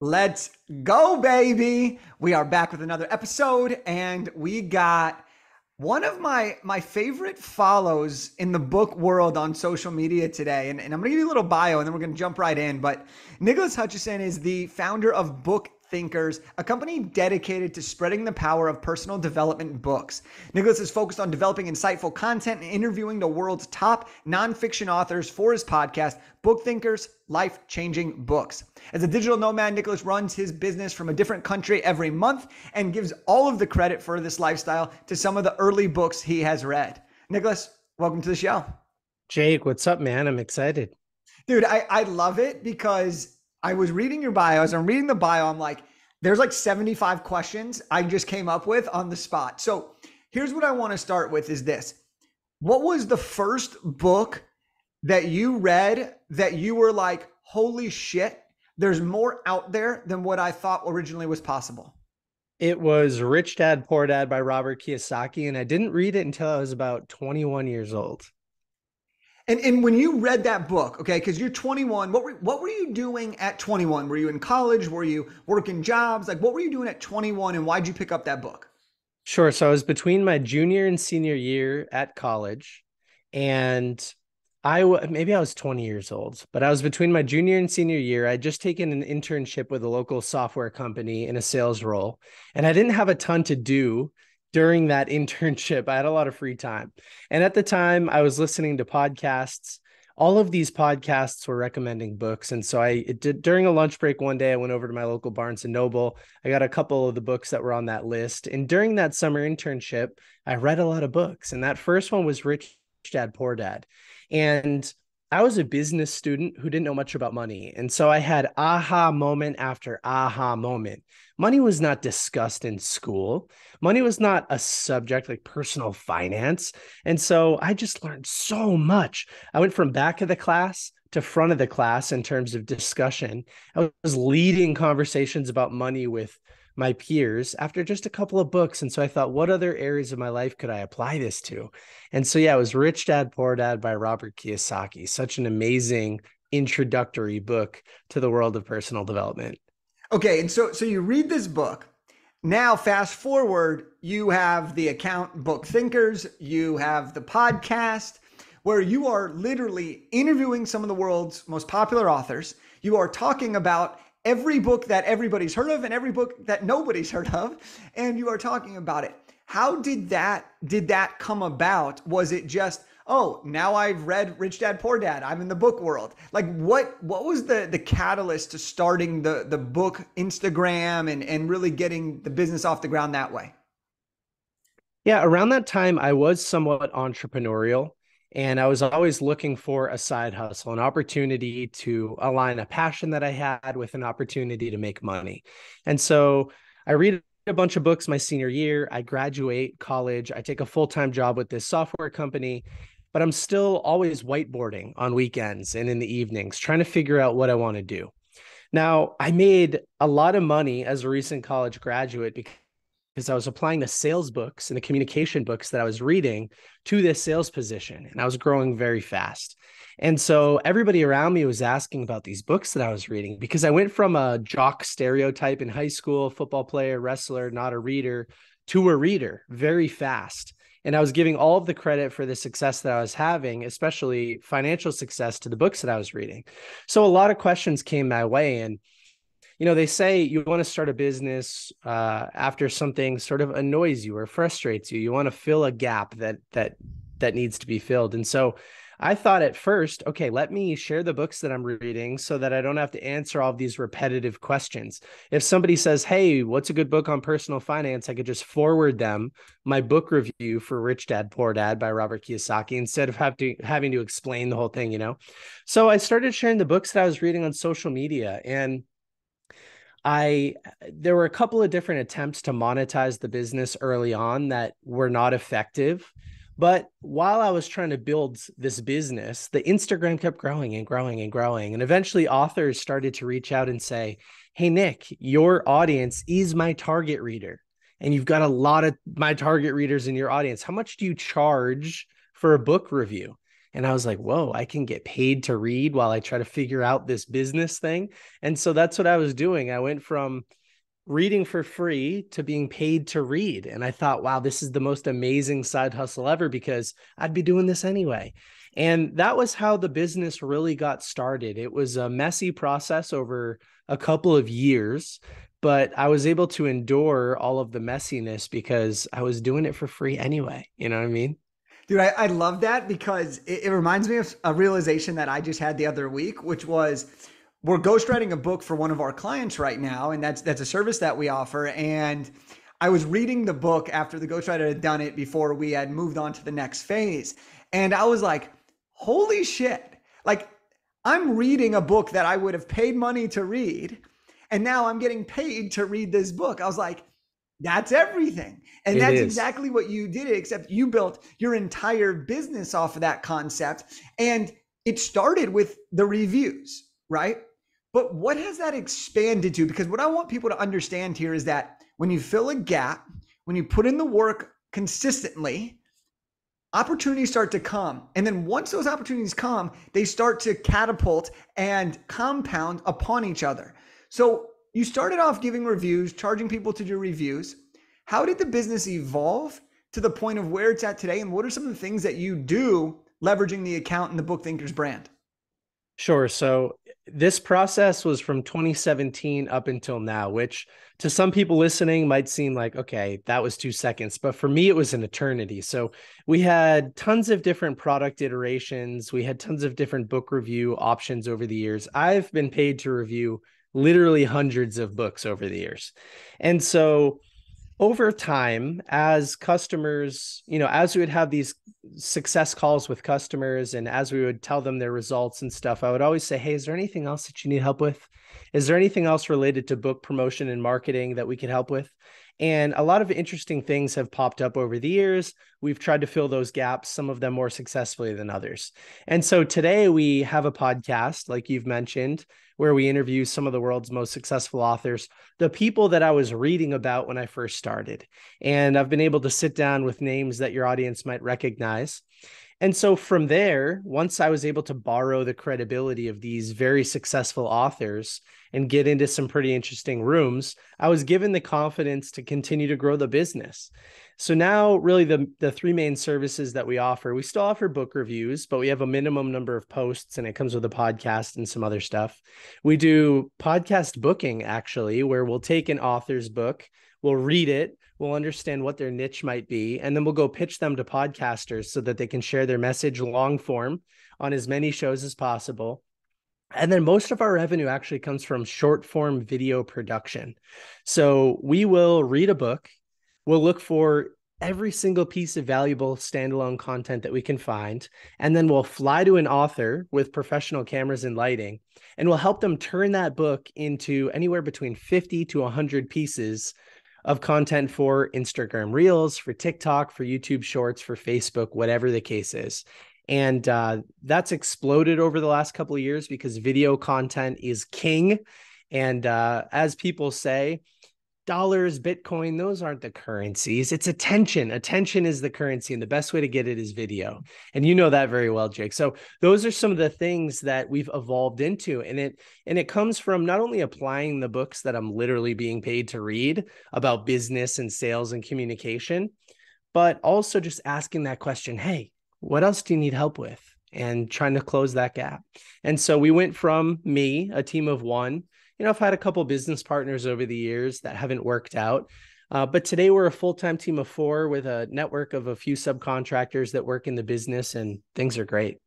Let's go, baby. We are back with another episode, and we got one of my favorite follows in the book world on social media today. And I'm going to give you a little bio, and then we're going to jump right in. But Nicholas Hutchison is the founder of BookThinkers, a company dedicated to spreading the power of personal development books. Nicholas is focused on developing insightful content and interviewing the world's top nonfiction authors for his podcast, BookThinkers, Life-Changing Books. As a digital nomad, Nicholas runs his business from a different country every month and gives all of the credit for this lifestyle to some of the early books he has read. Nicholas, welcome to the show. Jake, what's up, man? I'm excited. Dude, I love it because I was reading your bio. As I'm reading the bio, I'm like, there's like 75 questions I just came up with on the spot. So here's what I want to start with is this. What was the first book that you read that you were like, holy shit, there's more out there than what I thought originally was possible? It was Rich Dad, Poor Dad by Robert Kiyosaki, and I didn't read it until I was about 21 years old. And when you read that book, okay, because you're 21, what were you doing at 21? Were you in college? Were you working jobs? Like, what were you doing at 21, and why'd you pick up that book? Sure. So I was between my junior and senior year at college, and maybe I was 20 years old, but I was between my junior and senior year. I'd just taken an internship with a local software company in a sales role, and I didn't have a ton to do during that internship. I had a lot of free time. And at the time, I was listening to podcasts. All of these podcasts were recommending books. And so during a lunch break one day, I went over to my local Barnes and Noble. I got a couple of the books that were on that list. And during that summer internship, I read a lot of books. And that first one was Rich Dad, Poor Dad. And I was a business student who didn't know much about money. And so I had aha moment after aha moment. Money was not discussed in school. Money was not a subject like personal finance. And so I just learned so much. I went from back of the class to front of the class in terms of discussion. I was leading conversations about money with my peers after just a couple of books. And so I thought, what other areas of my life could I apply this to? And so, yeah, it was Rich Dad, Poor Dad by Robert Kiyosaki. Such an amazing introductory book to the world of personal development. Okay, and so you read this book. Now, fast forward, you have the account Book Thinkers, you have the podcast where you are literally interviewing some of the world's most popular authors. You are talking about every book that everybody's heard of and every book that nobody's heard of, and you are talking about it. How did that come about? Was it just, oh, now I've read Rich Dad Poor Dad, I'm in the book world? Like what was the catalyst to starting the book Instagram and really getting the business off the ground that way? Yeah, around that time, I was somewhat entrepreneurial, and I was always looking for a side hustle, an opportunity to align a passion that I had with an opportunity to make money. And so I read a bunch of books my senior year. I graduate college. I take a full-time job with this software company, but I'm still always whiteboarding on weekends and in the evenings, trying to figure out what I want to do. Now, I made a lot of money as a recent college graduate because I was applying the sales books and the communication books that I was reading to this sales position, and I was growing very fast. And so everybody around me was asking about these books that I was reading because I went from a jock stereotype in high school, football player, wrestler, not a reader, to a reader very fast. And I was giving all of the credit for the success that I was having, especially financial success, to the books that I was reading. So a lot of questions came my way. And they say you want to start a business after something sort of annoys you or frustrates you. You want to fill a gap that needs to be filled. And so I thought at first, okay, let me share the books that I'm reading so that I don't have to answer all of these repetitive questions. If somebody says, hey, what's a good book on personal finance? I could just forward them my book review for Rich Dad, Poor Dad by Robert Kiyosaki instead of having to explain the whole thing. So I started sharing the books that I was reading on social media, and I there were a couple of different attempts to monetize the business early on that were not effective. But while I was trying to build this business, the Instagram kept growing and growing and growing. And eventually authors started to reach out and say, hey, Nick, your audience is my target reader. And you've got a lot of my target readers in your audience. How much do you charge for a book review? And I was like, whoa, I can get paid to read while I try to figure out this business thing. And so that's what I was doing. I went from reading for free to being paid to read. And I thought, wow, this is the most amazing side hustle ever because I'd be doing this anyway. And that was how the business really got started. It was a messy process over a couple of years, but I was able to endure all of the messiness because I was doing it for free anyway. You know what I mean? Dude, I love that because it reminds me of a realization that I just had the other week, which was we're ghostwriting a book for one of our clients right now, and that's a service that we offer. And I was reading the book after the ghostwriter had done it before we had moved on to the next phase. And I was like, holy shit. Like, I'm reading a book that I would have paid money to read, and now I'm getting paid to read this book. I was like, that's everything. And It that's is. exactly what you did, except you built your entire business off of that concept. And it started with the reviews, right? But what has that expanded to? Because what I want people to understand here is that when you fill a gap, when you put in the work consistently, opportunities start to come. And then once those opportunities come, they start to catapult and compound upon each other. So you started off giving reviews, charging people to do reviews. How did the business evolve to the point of where it's at today? And what are some of the things that you do leveraging the account and the BookThinkers brand? Sure. So this process was from 2017 up until now, which to some people listening might seem like, okay, that was 2 seconds. But for me, it was an eternity. So we had tons of different product iterations. We had tons of different book review options over the years. I've been paid to review literally hundreds of books over the years. And so over time, as customers, as we would have these success calls with customers and as we would tell them their results and stuff, I would always say, hey, is there anything else that you need help with? Is there anything else related to book promotion and marketing that we could help with? And a lot of interesting things have popped up over the years. We've tried to fill those gaps, some of them more successfully than others. And so today we have a podcast, like you've mentioned, where we interview some of the world's most successful authors, the people that I was reading about when I first started. And I've been able to sit down with names that your audience might recognize. And so from there, once I was able to borrow the credibility of these very successful authors and get into some pretty interesting rooms, I was given the confidence to continue to grow the business. So now really the three main services that we offer, we still offer book reviews, but we have a minimum number of posts and it comes with a podcast and some other stuff. We do podcast booking actually, where we'll take an author's book, we'll read it, we'll understand what their niche might be, and then we'll go pitch them to podcasters so that they can share their message long form on as many shows as possible. And then most of our revenue actually comes from short form video production. So we will read a book, we'll look for every single piece of valuable standalone content that we can find, and then we'll fly to an author with professional cameras and lighting, and we'll help them turn that book into anywhere between 50 to 100 pieces of content for Instagram Reels, for TikTok, for YouTube Shorts, for Facebook, whatever the case is. And that's exploded over the last couple of years because video content is king. And as people say, dollars, Bitcoin, those aren't the currencies. It's attention. Attention is the currency. And the best way to get it is video. And you know that very well, Jake. So those are some of the things that we've evolved into. And it comes from not only applying the books that I'm literally being paid to read about business and sales and communication, but also just asking that question, hey, what else do you need help with? And trying to close that gap. And so we went from me, a team of one. I've had a couple business partners over the years that haven't worked out. But today we're a full-time team of 4 with a network of a few subcontractors that work in the business, and things are great.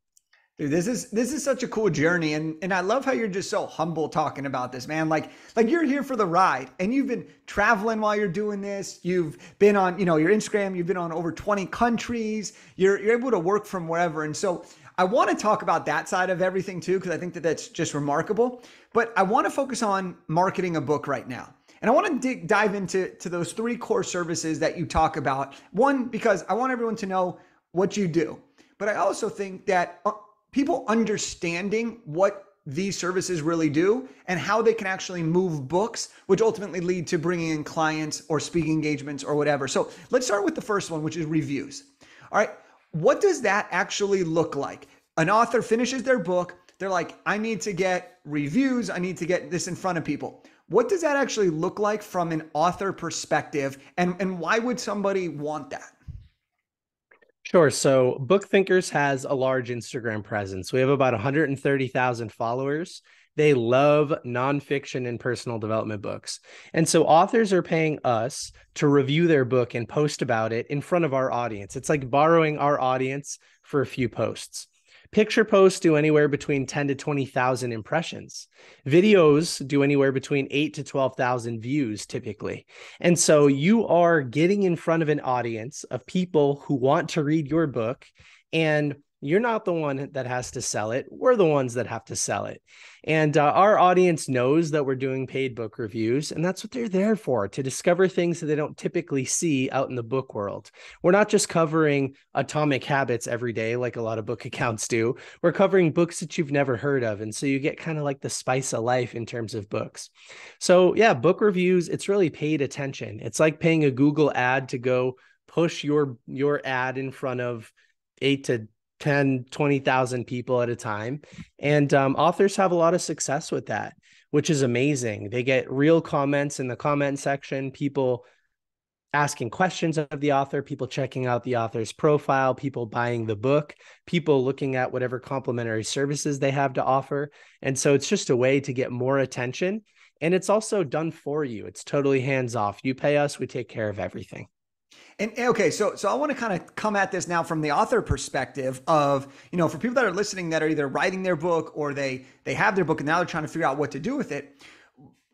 Dude, this is such a cool journey, and I love how you're just so humble talking about this, man. Like you're here for the ride, and you've been traveling while you're doing this. You've been on, your Instagram. You've been on over 20 countries. You're able to work from wherever, and so I want to talk about that side of everything too, because I think that that's just remarkable. But I want to focus on marketing a book right now. And I want to dive into those 3 core services that you talk about. One, because I want everyone to know what you do. But I also think that people understanding what these services really do and how they can actually move books, which ultimately lead to bringing in clients or speaking engagements or whatever. So let's start with the first one, which is reviews. All right. What does that actually look like? An author finishes their book. They're like, I need to get reviews. I need to get this in front of people. What does that actually look like from an author perspective? And why would somebody want that? Sure. So BookThinkers has a large Instagram presence. We have about 130,000 followers. They love nonfiction and personal development books. And so authors are paying us to review their book and post about it in front of our audience. It's like borrowing our audience for a few posts. Picture posts do anywhere between 10 to 20,000 impressions. Videos do anywhere between 8 to 12,000 views typically. And so you are getting in front of an audience of people who want to read your book, and you're not the one that has to sell it. We're the ones that have to sell it. And our audience knows that we're doing paid book reviews, and that's what they're there for, to discover things that they don't typically see out in the book world. We're not just covering Atomic Habits every day like a lot of book accounts do. We're covering books that you've never heard of. And so you get kind of like the spice of life in terms of books. So yeah, book reviews, it's really paid attention. It's like paying a Google ad to go push your ad in front of 8 to 10, 20,000 people at a time. And authors have a lot of success with that, which is amazing. They get real comments in the comment section, people asking questions of the author, people checking out the author's profile, people buying the book, people looking at whatever complimentary services they have to offer. And so it's just a way to get more attention. And it's also done for you. It's totally hands off. You pay us, we take care of everything. And okay, so I want to kind of come at this now from the author perspective of, for people that are listening that are either writing their book or they have their book and now they're trying to figure out what to do with it.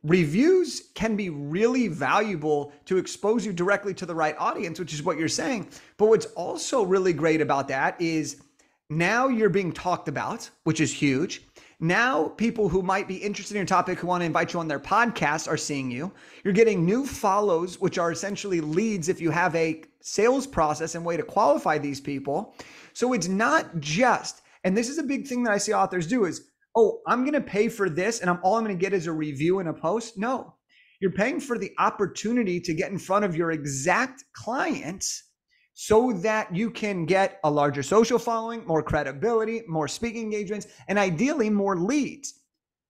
Reviews can be really valuable to expose you directly to the right audience, which is what you're saying. But what's also really great about that is now you're being talked about, which is huge. Now people who might be interested in your topic, who want to invite you on their podcast, are seeing you. You're getting new follows, which are essentially leads if you have a sales process and way to qualify these people. So it's not just, and this is a big thing that I see authors do is, oh, I'm going to pay for this and all I'm going to get is a review and a post. No, you're paying for the opportunity to get in front of your exact clients so that you can get a larger social following, more credibility, more speaking engagements, and ideally more leads.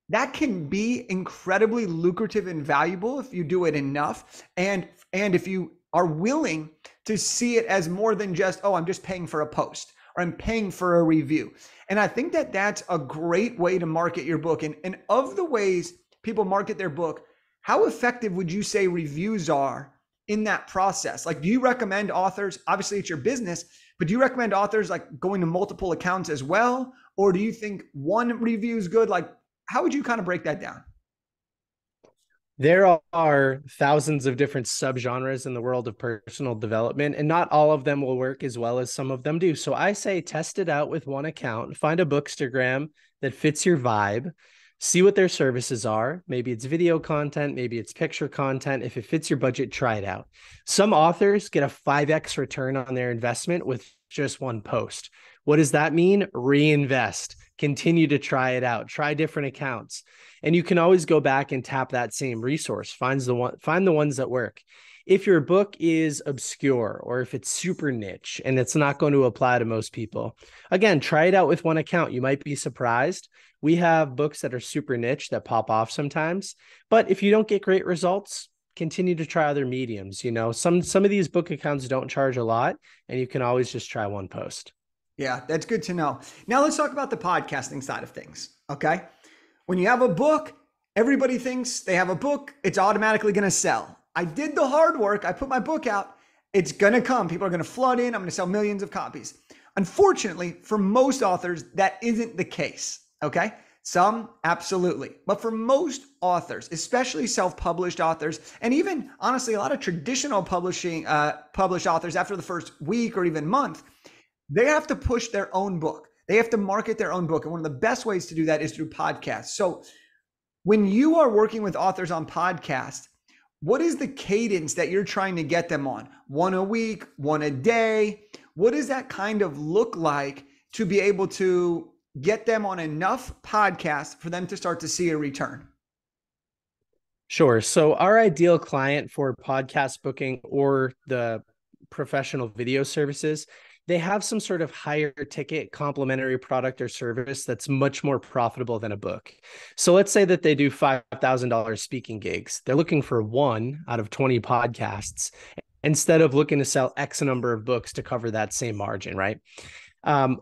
That can be incredibly lucrative and valuable if you do it enough. And if you are willing to see it as more than just, oh, I'm just paying for a post or I'm paying for a review. And I think that that's a great way to market your book. And of the ways people market their book, how effective would you say reviews are in that process? Like, do you recommend authors, obviously it's your business, but do you recommend authors like going to multiple accounts as well? Or do you think one review is good? Like, how would you kind of break that down? There are thousands of different subgenres in the world of personal development, and not all of them will work as well as some of them do. So I say test it out with one account, find a Bookstagram that fits your vibe, see what their services are. Maybe it's video content, maybe it's picture content. If it fits your budget, try it out. Some authors get a 5x return on their investment with just one post. What does that mean? Reinvest. Continue to try it out. Try different accounts. And you can always go back and tap that same resource. Find the ones that work. If your book is obscure or if it's super niche and it's not going to apply to most people, again, try it out with one account. You might be surprised. We have books that are super niche that pop off sometimes. But if you don't get great results, continue to try other mediums. Some of these book accounts don't charge a lot, and you can always just try one post. Yeah, that's good to know. Now let's talk about the podcasting side of things. Okay. When you have a book, everybody thinks they have a book, it's automatically going to sell. I did the hard work. I put my book out. It's going to come. People are going to flood in. I'm going to sell millions of copies. Unfortunately, for most authors, that isn't the case. Okay. Some, absolutely. But for most authors, especially self-published authors, and even honestly, a lot of traditional published authors after the first week or even month, they have to push their own book. They have to market their own book. And one of the best ways to do that is through podcasts. So when you are working with authors on podcasts, what is the cadence that you're trying to get them on? One a week, one a day? What does that kind of look like to be able to get them on enough podcasts for them to start to see a return? Sure. So our ideal client for podcast booking or the professional video services, they have some sort of higher ticket complementary product or service that's much more profitable than a book. So let's say that they do $5,000 speaking gigs. They're looking for one out of 20 podcasts instead of looking to sell X number of books to cover that same margin, right?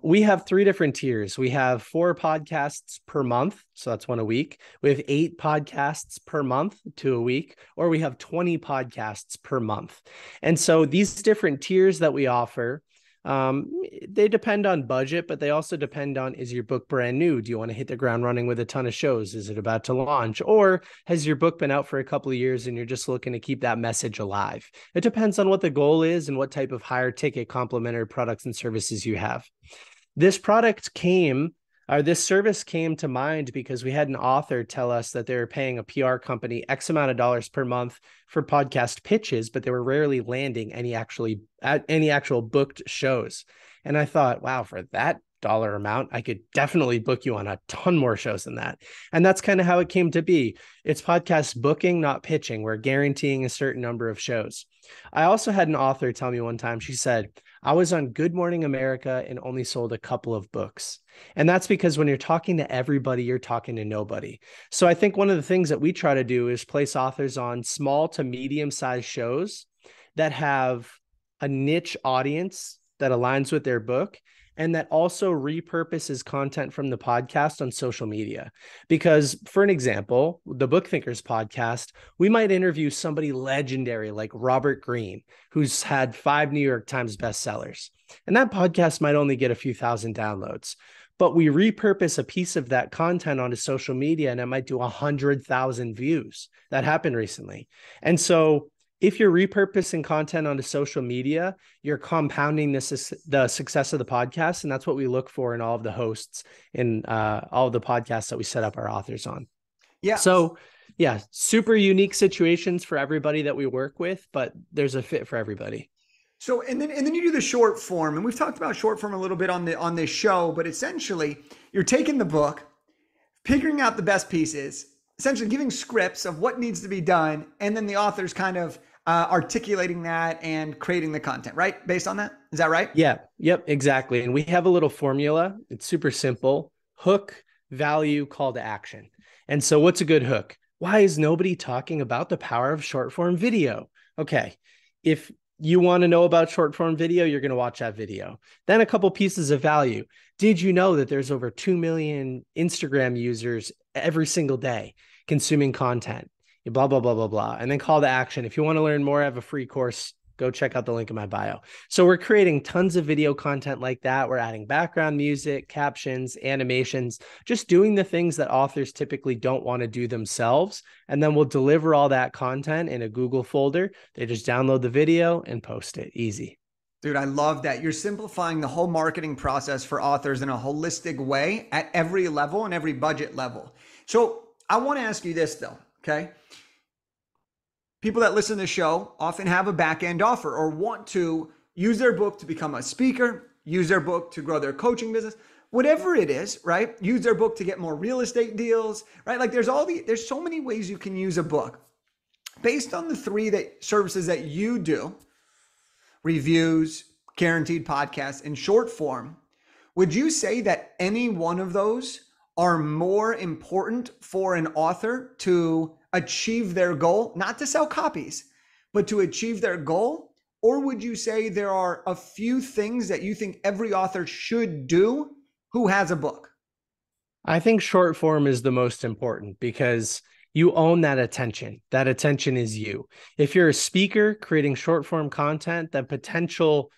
We have three different tiers. We have 4 podcasts per month. So that's one a week. We have 8 podcasts per month, 2 a week, or we have 20 podcasts per month. And so these different tiers that we offer, they depend on budget, but they also depend on, is your book brand new? Do you want to hit the ground running with a ton of shows? Is it about to launch? Or has your book been out for a couple of years and you're just looking to keep that message alive? It depends on what the goal is and what type of higher ticket complementary products and services you have. This this service came to mind because we had an author tell us that they were paying a PR company X amount of dollars per month for podcast pitches, but they were rarely landing any actual booked shows. And I thought, wow, for that dollar amount, I could definitely book you on a ton more shows than that. And that's kind of how it came to be. It's podcast booking, not pitching. We're guaranteeing a certain number of shows. I also had an author tell me one time, she said, I was on Good Morning America and only sold a couple of books. And that's because when you're talking to everybody, you're talking to nobody. So I think one of the things that we try to do is place authors on small to medium-sized shows that have a niche audience that aligns with their book and that also repurposes content from the podcast on social media. Because for an example, the BookThinkers podcast, we might interview somebody legendary like Robert Greene, who's had 5 New York Times bestsellers. And that podcast might only get a few thousand downloads, but we repurpose a piece of that content onto social media and it might do 100,000 views. That happened recently. And so if you're repurposing content onto social media, you're compounding the success of the podcast. And that's what we look for in all of the hosts in all of the podcasts that we set up our authors on. Yeah. So yeah, super unique situations for everybody that we work with, but there's a fit for everybody. So, and then you do the short form, and we've talked about short form a little bit on this show, but essentially you're taking the book, figuring out the best pieces, essentially giving scripts of what needs to be done, and then the author's kind of articulating that and creating the content, right? Based on that? Is that right? Yeah. Yep. Exactly. And we have a little formula. It's super simple: hook, value, call to action. And so what's a good hook? Why is nobody talking about the power of short form video? Okay. If you want to know about short form video, you're going to watch that video. Then a couple pieces of value. Did you know that there's over 2 million Instagram users every single day consuming content? Blah, blah, blah, blah, blah. And then call to action. If you want to learn more, I have a free course. Go check out the link in my bio. So we're creating tons of video content like that. We're adding background music, captions, animations, just doing the things that authors typically don't want to do themselves. And then we'll deliver all that content in a Google folder. They just download the video and post it. Easy. Dude, I love that. You're simplifying the whole marketing process for authors in a holistic way at every level and every budget level. So I want to ask you this though, okay? People that listen to the show often have a back-end offer or want to use their book to become a speaker, use their book to grow their coaching business, whatever it is, right? Use their book to get more real estate deals, right? Like there's so many ways you can use a book. Based on the 3 services that you do, reviews, guaranteed podcasts, and short form, would you say that any one of those are more important for an author to achieve their goal, not to sell copies, but to achieve their goal? Or would you say there are a few things that you think every author should do who has a book? I think short form is the most important because you own that attention. That attention is you. If you're a speaker creating short form content, then potential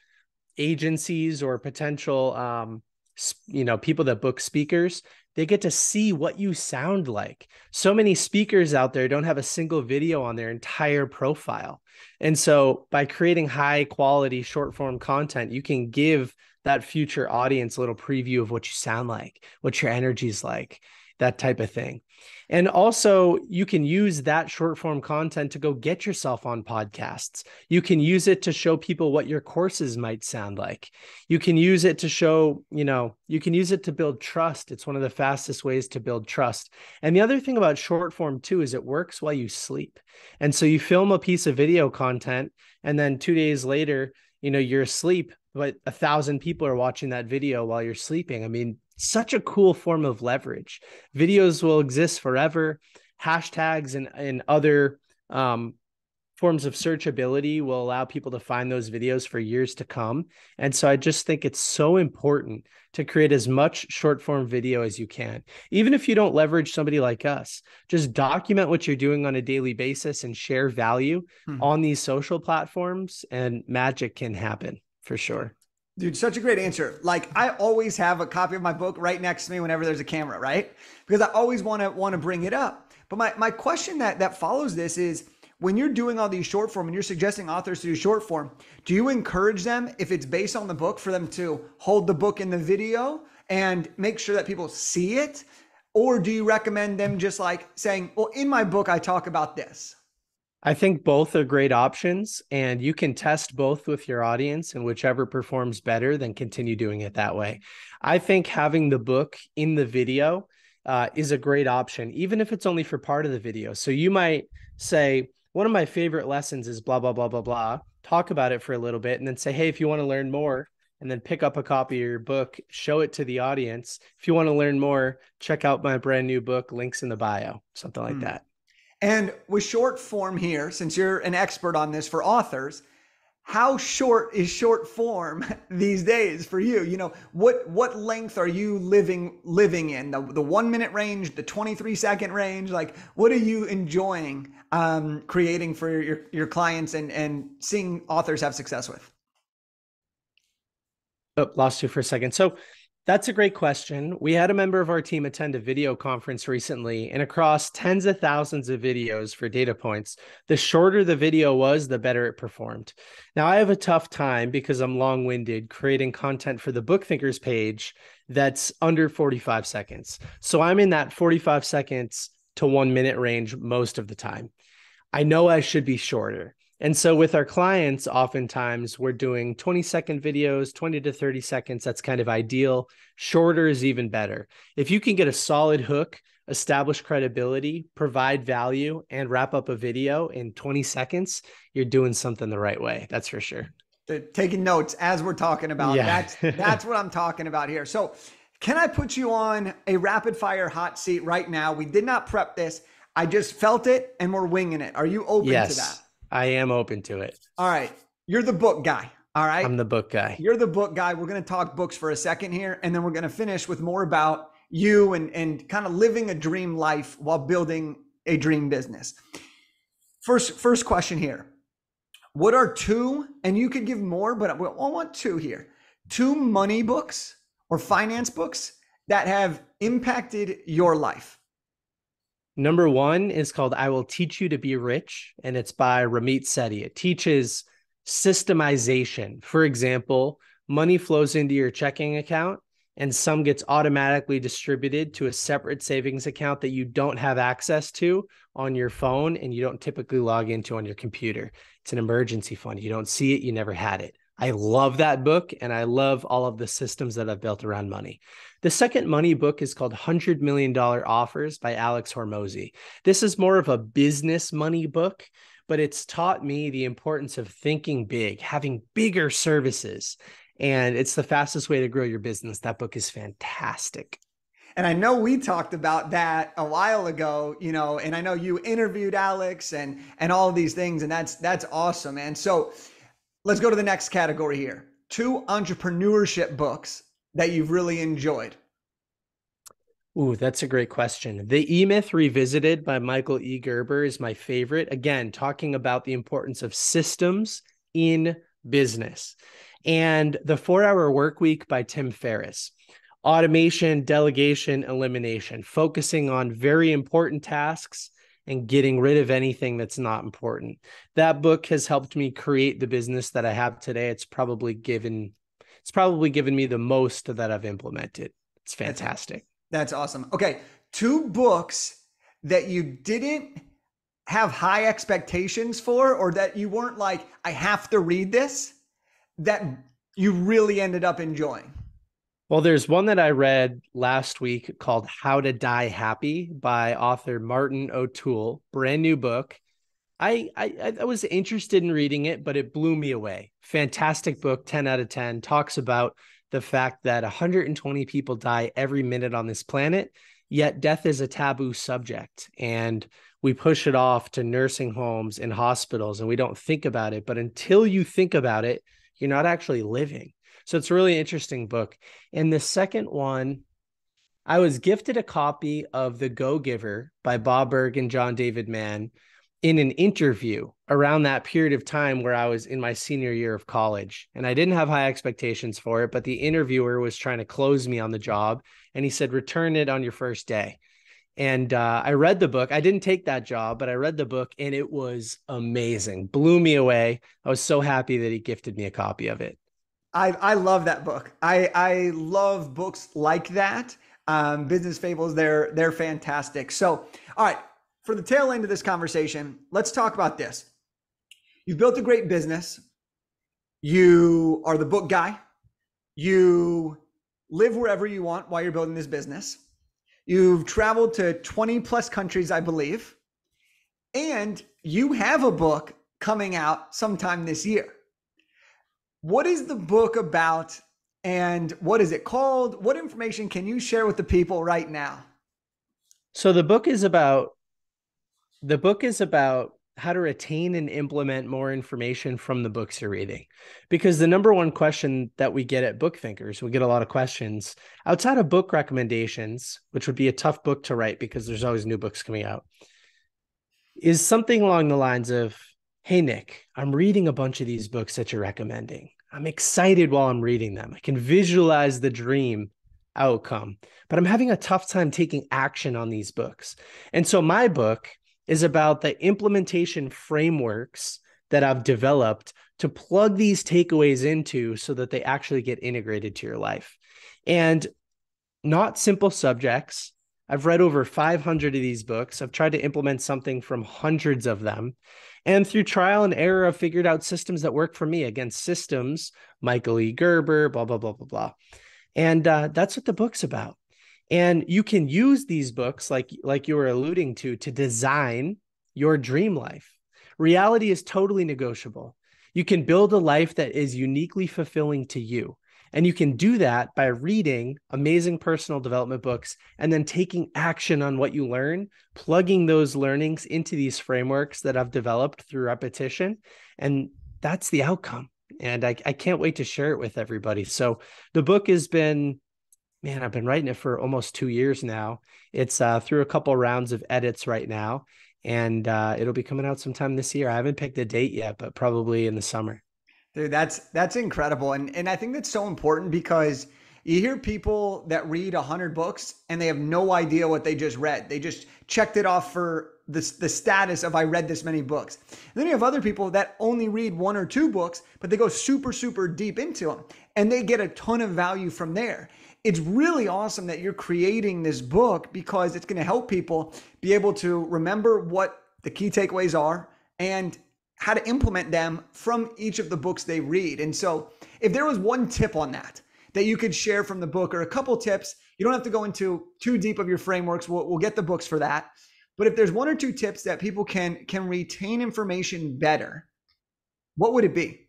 agencies or potential people that book speakers, they get to see what you sound like. So many speakers out there don't have a single video on their entire profile. And so by creating high quality short form content, you can give that future audience a little preview of what you sound like, what your energy is like, that type of thing. And also you can use that short form content to go get yourself on podcasts. You can use it to show people what your courses might sound like. You can use it to show, you can use it to build trust. It's one of the fastest ways to build trust. And the other thing about short form too, is it works while you sleep. And so you film a piece of video content and then 2 days later, you're asleep, but 1,000 people are watching that video while you're sleeping. I mean, such a cool form of leverage. Videos will exist forever. Hashtags and other forms of searchability will allow people to find those videos for years to come. And so I just think it's so important to create as much short form video as you can. Even if you don't leverage somebody like us, just document what you're doing on a daily basis and share value on these social platforms, and magic can happen for sure. Dude, such a great answer. Like, I always have a copy of my book right next to me whenever there's a camera, right? Because I always want to bring it up. But my question that follows this is, when you're doing all these short form and you're suggesting authors to do short form, do you encourage them, if it's based on the book, for them to hold the book in the video and make sure that people see it? Or do you recommend them just like saying, well, in my book, I talk about this? I think both are great options, and you can test both with your audience, and whichever performs better, then continue doing it that way. I think having the book in the video is a great option, even if it's only for part of the video. So you might say, one of my favorite lessons is blah, blah, blah, blah, blah. Talk about it for a little bit and then say, hey, if you want to learn more, and then pick up a copy of your book, show it to the audience. If you want to learn more, check out my brand new book, links in the bio, something like that. And with short form here, since you're an expert on this for authors, how short is short form these days for you? You know, what length are you living in? The 1 minute range, the 23-second range? Like, what are you enjoying creating for your clients and seeing authors have success with? Oh, lost you for a second. So that's a great question. We had a member of our team attend a video conference recently, and across tens of thousands of videos for data points, the shorter the video was, the better it performed. Now, I have a tough time because I'm long-winded creating content for the BookThinkers page that's under 45 seconds. So I'm in that 45 seconds to 1 minute range most of the time. I know I should be shorter. And so with our clients, oftentimes we're doing 20-second videos, 20 to 30 seconds. That's kind of ideal. Shorter is even better. If you can get a solid hook, establish credibility, provide value, and wrap up a video in 20 seconds, you're doing something the right way. That's for sure. Taking notes as we're talking about. Yeah. That's what I'm talking about here. So can I put you on a rapid fire hot seat right now? We did not prep this. I just felt it and we're winging it. Are you open to that? I am open to it. All right. You're the book guy. All right. I'm the book guy. You're the book guy. We're going to talk books for a second here, and then we're going to finish with more about you and kind of living a dream life while building a dream business. First question here. What are two, and you could give more, but I want two here, two money books or finance books that have impacted your life? Number one is called I Will Teach You to Be Rich, and it's by Ramit Sethi. It teaches systemization. For example, money flows into your checking account and some gets automatically distributed to a separate savings account that you don't have access to on your phone and you don't typically log into on your computer. It's an emergency fund. You don't see it, you never had it. I love that book, and I love all of the systems that I've built around money. The second money book is called $100 Million Offers by Alex Hormozi. This is more of a business money book, but it's taught me the importance of thinking big, having bigger services, and it's the fastest way to grow your business. That book is fantastic. And I know we talked about that a while ago, you know, and I know you interviewed Alex and all of these things, and that's awesome, man. So let's go to the next category here. Two entrepreneurship books that you've really enjoyed. Ooh, that's a great question. The E-Myth Revisited by Michael E. Gerber is my favorite. Again, talking about the importance of systems in business. And The 4-Hour Workweek by Tim Ferriss. Automation, delegation, elimination, focusing on very important tasks and getting rid of anything that's not important. That book has helped me create the business that I have today. It's probably given me the most that I've implemented. It's fantastic. That's awesome. Okay. Two books that you didn't have high expectations for, or that you weren't like, I have to read this, that you really ended up enjoying. Well, there's one that I read last week called How to Die Happy by author Martin O'Toole, brand new book. I was interested in reading it, but it blew me away. Fantastic book, 10 out of 10. Talks about the fact that 120 people die every minute on this planet, yet death is a taboo subject. And we push it off to nursing homes and hospitals, and we don't think about it. But until you think about it, you're not actually living. So it's a really interesting book. And the second one, I was gifted a copy of The Go-Giver by Bob Berg and John David Mann in an interview around that period of time where I was in my senior year of college. And I didn't have high expectations for it, but the interviewer was trying to close me on the job. And he said, return it on your first day. And I read the book. I didn't take that job, but I read the book and it was amazing. Blew me away. I was so happy that he gifted me a copy of it. I love that book. I love books like that. Business fables, they're fantastic. So, all right, for the tail end of this conversation, let's talk about this. You've built a great business. You are the book guy. You live wherever you want while you're building this business. You've traveled to 20 plus countries, I believe. And you have a book coming out sometime this year. What is the book about and what is it called? What information can you share with the people right now? So the book is about how to retain and implement more information from the books you're reading. Because the number one question that we get at BookThinkers, we get a lot of questions outside of book recommendations, which would be a tough book to write because there's always new books coming out, is something along the lines of, hey, Nick, I'm reading a bunch of these books that you're recommending. I'm excited while I'm reading them. I can visualize the dream outcome, but I'm having a tough time taking action on these books. And so my book is about the implementation frameworks that I've developed to plug these takeaways into so that they actually get integrated to your life. And not simple subjects. I've read over 500 of these books. I've tried to implement something from hundreds of them. And through trial and error, I've figured out systems that work for me. Against systems, Michael E. Gerber, blah, blah, blah, blah, blah. And that's what the book's about. And you can use these books, like you were alluding to design your dream life. Reality is totally negotiable. You can build a life that is uniquely fulfilling to you. And you can do that by reading amazing personal development books and then taking action on what you learn, plugging those learnings into these frameworks that I've developed through repetition. And that's the outcome. And I can't wait to share it with everybody. So the book has been, man, I've been writing it for almost 2 years now. It's through a couple rounds of edits right now. And it'll be coming out sometime this year. I haven't picked a date yet, but probably in the summer. Dude, that's incredible. And I think that's so important because you hear people that read 100 books and they have no idea what they just read. They just checked it off for the status of I read this many books. And then you have other people that only read 1 or 2 books, but they go super, super deep into them and they get a ton of value from there. It's really awesome that you're creating this book because it's going to help people be able to remember what the key takeaways are and how to implement them from each of the books they read. And so if there was one tip on that you could share from the book or a couple tips, you don't have to go into too deep of your frameworks. We'll get the books for that. But if there's 1 or 2 tips that people can retain information better, what would it be?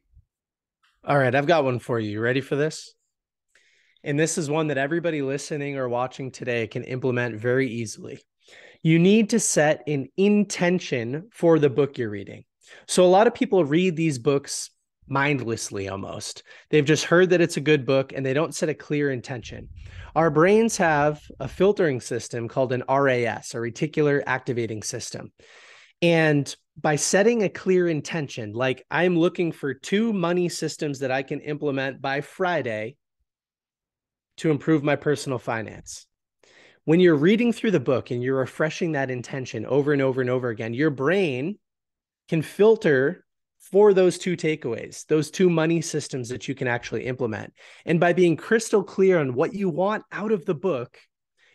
All right, I've got one for you. You ready for this? And this is one that everybody listening or watching today can implement very easily. You need to set an intention for the book you're reading. So a lot of people read these books mindlessly almost. They've just heard that it's a good book and they don't set a clear intention. Our brains have a filtering system called an RAS, a reticular activating system. And by setting a clear intention, like I'm looking for 2 money systems that I can implement by Friday to improve my personal finance. When you're reading through the book and you're refreshing that intention over and over and over again, your brain can filter for those 2 takeaways, those 2 money systems that you can actually implement. And by being crystal clear on what you want out of the book,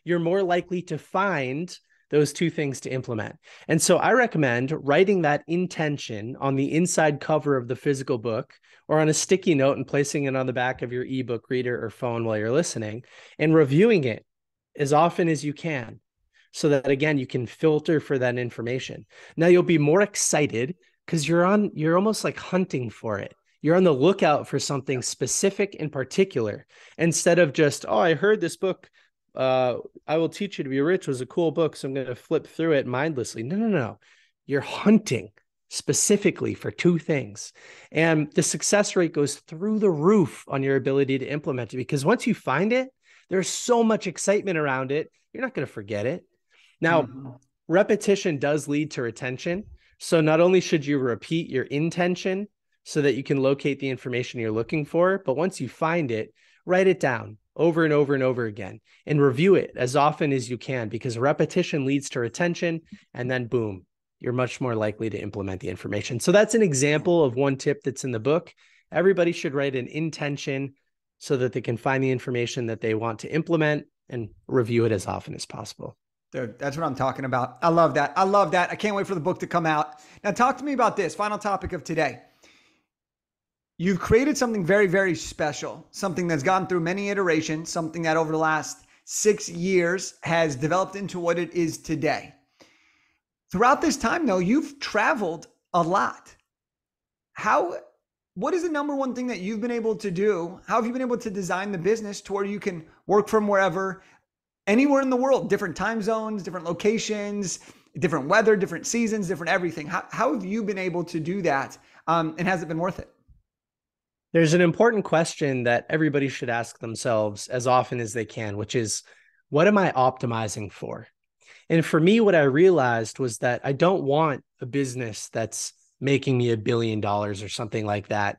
you're more likely to find those 2 things to implement. And so I recommend writing that intention on the inside cover of the physical book or on a sticky note and placing it on the back of your ebook reader or phone while you're listening and reviewing it as often as you can so that, again, you can filter for that information. Now you'll be more excited because you're almost like hunting for it. You're on the lookout for something specific in particular, instead of just, oh, I heard this book, I Will Teach You to Be Rich was a cool book, so I'm going to flip through it mindlessly. No, no, no. You're hunting specifically for two things. And the success rate goes through the roof on your ability to implement it, because once you find it, there's so much excitement around it, you're not going to forget it. Now, repetition does lead to retention. So not only should you repeat your intention so that you can locate the information you're looking for, but once you find it, write it down over and over and over again and review it as often as you can, because repetition leads to retention, and then boom, you're much more likely to implement the information. So that's an example of one tip that's in the book. Everybody should write an intention so that they can find the information that they want to implement and review it as often as possible. Dude, that's what I'm talking about. I love that. I love that. I can't wait for the book to come out. Now, talk to me about this final topic of today. You've created something very, very special, something that's gone through many iterations, something that over the last 6 years has developed into what it is today. Throughout this time, though, you've traveled a lot. What is the number one thing that you've been able to do? How have you been able to design the business to where you can work from wherever, anywhere in the world, different time zones, different locations, different weather, different seasons, different everything? How have you been able to do that? And has it been worth it? There's an important question that everybody should ask themselves as often as they can, which is, what am I optimizing for? And for me, what I realized was that I don't want a business that's making me $1 billion or something like that,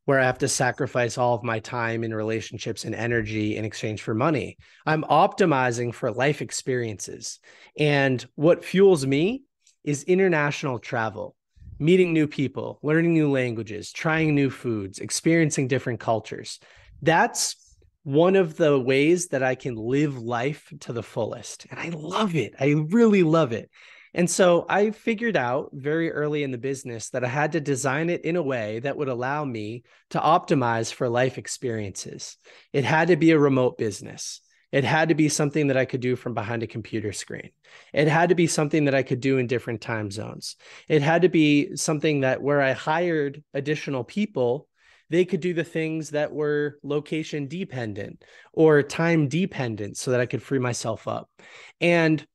where I have to sacrifice all of my time and relationships and energy in exchange for money. I'm optimizing for life experiences. And what fuels me is international travel, meeting new people, learning new languages, trying new foods, experiencing different cultures. That's one of the ways that I can live life to the fullest. And I love it. I really love it. And so I figured out very early in the business that I had to design it in a way that would allow me to optimize for life experiences. It had to be a remote business. It had to be something that I could do from behind a computer screen. It had to be something that I could do in different time zones. It had to be something that where I hired additional people, they could do the things that were location dependent or time dependent so that I could free myself up. And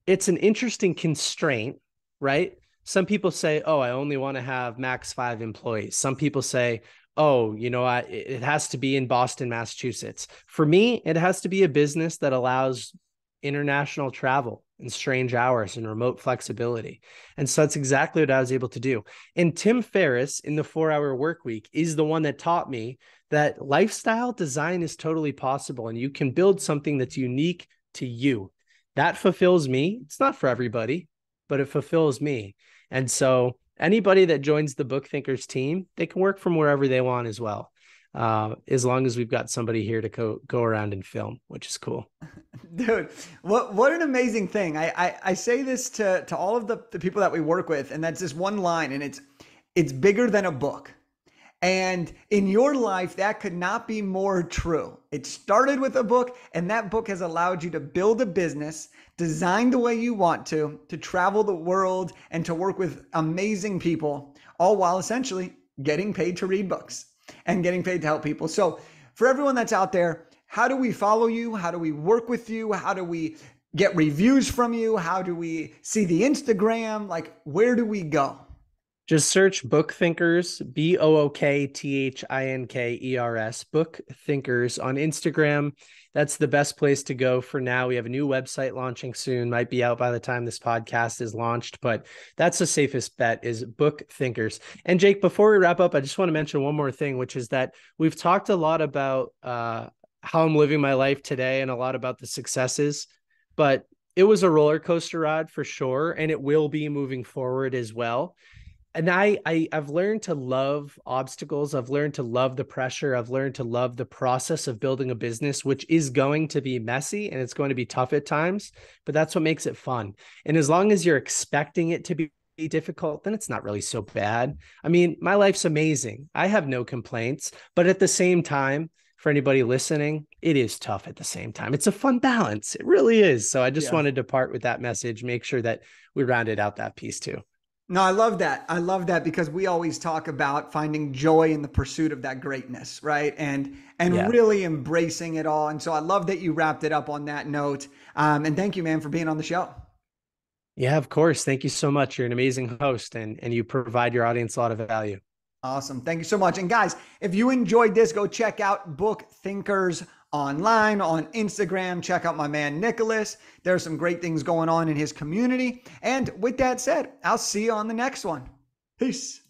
it's an interesting constraint, right? Some people say, oh, I only want to have max 5 employees. Some people say, oh, it has to be in Boston, Massachusetts. For me, it has to be a business that allows international travel and strange hours and remote flexibility. And so that's exactly what I was able to do. And Tim Ferriss in the 4-Hour Workweek is the one that taught me that lifestyle design is totally possible, and you can build something that's unique to you. That fulfills me. It's not for everybody, but it fulfills me. And so anybody that joins the BookThinkers team, they can work from wherever they want as well, as long as we've got somebody here to go around and film, which is cool. Dude, what an amazing thing. I say this to all of the people that we work with, and that's just one line, and it's bigger than a book. And in your life, that could not be more true. It started with a book, and that book has allowed you to build a business designed the way you want to travel the world and to work with amazing people, all while essentially getting paid to read books and getting paid to help people. So for everyone that's out there, how do we follow you? How do we work with you? How do we get reviews from you? How do we see the Instagram? Like, where do we go? Just search BookThinkers, BookThinkers, BookThinkers on Instagram. That's the best place to go for now. We have a new website launching soon, might be out by the time this podcast is launched, but that's the safest bet is BookThinkers. And Jake, before we wrap up, I just want to mention one more thing, which is that we've talked a lot about how I'm living my life today and a lot about the successes, but it was a roller coaster ride for sure, and it will be moving forward as well. And I've learned to love obstacles. I've learned to love the pressure. I've learned to love the process of building a business, which is going to be messy and it's going to be tough at times, but that's what makes it fun. And as long as you're expecting it to be difficult, then it's not really so bad. I mean, my life's amazing. I have no complaints, but at the same time, for anybody listening, it is tough at the same time. It's a fun balance. It really is. So I just Yeah. wanted to part with that message, make sure that we rounded out that piece too. No, I love that. I love that because we always talk about finding joy in the pursuit of that greatness, right? And Yeah. really embracing it all. And so I love that you wrapped it up on that note. And thank you, man, for being on the show. Yeah, of course. Thank you so much. You're an amazing host and you provide your audience a lot of value. Awesome. Thank you so much. And guys, if you enjoyed this, go check out Book Thinkers online on Instagram. Check out my man Nicholas. There's some great things going on in his community. And with that said, I'll see you on the next one. Peace.